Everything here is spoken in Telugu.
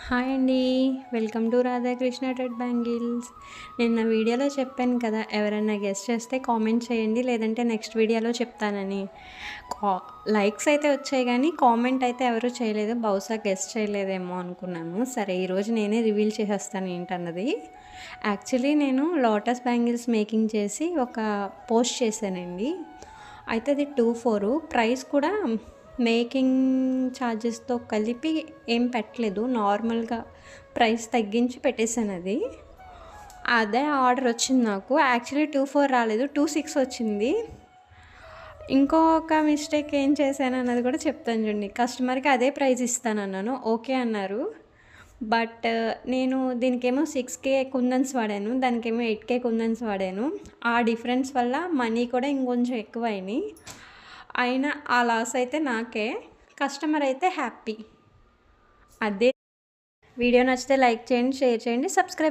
హాయ్ అండి. Welcome to Radhakrishna Ted bangles. నిన్న వీడియోలో చెప్పాను కదా, ఎవరైనా గెస్ చేస్తే కామెంట్ చేయండి, లేదంటే నెక్స్ట్ వీడియోలో చెప్తానని. కా లైక్స్ అయితే వచ్చాయి కానీ కామెంట్ అయితే ఎవరు చేయలేదు. బహుశా గెస్ చేయలేదేమో అనుకున్నాను. సరే, ఈరోజు నేనే రివీల్ చేసేస్తాను ఏంటన్నది. యాక్చువల్లీ నేను లోటస్ బ్యాంగిల్స్ మేకింగ్ చేసి ఒక పోస్ట్ చేశానండి. అయితే అది 24 ప్రైస్ కూడా మేకింగ్ ఛార్జెస్తో కలిపి ఏం పెట్టలేదు. నార్మల్గా ప్రైస్ తగ్గించి పెట్టేశాను అది. అదే ఆర్డర్ వచ్చింది నాకు. యాక్చువల్లీ 24 రాలేదు, 26 వచ్చింది. ఇంకొక మిస్టేక్ ఏం చేశాను అన్నది కూడా చెప్తాను చూడండి. కస్టమర్కి అదే ప్రైస్ ఇస్తానన్నాను, ఓకే అన్నారు. బట్ నేను దీనికేమో 6K కుందన్స్ వాడాను, దానికేమో 8K కుందన్స్ వాడాను. ఆ డిఫరెన్స్ వల్ల మనీ కూడా ఇంకొంచెం ఎక్కువ అయినాయి. అయినా ఆ లాస్ అయితే నాకే, కస్టమర్ అయితే హ్యాపీ. అదే. వీడియో నచ్చితే లైక్ చేయండి, షేర్ చేయండి, సబ్స్క్రైబ్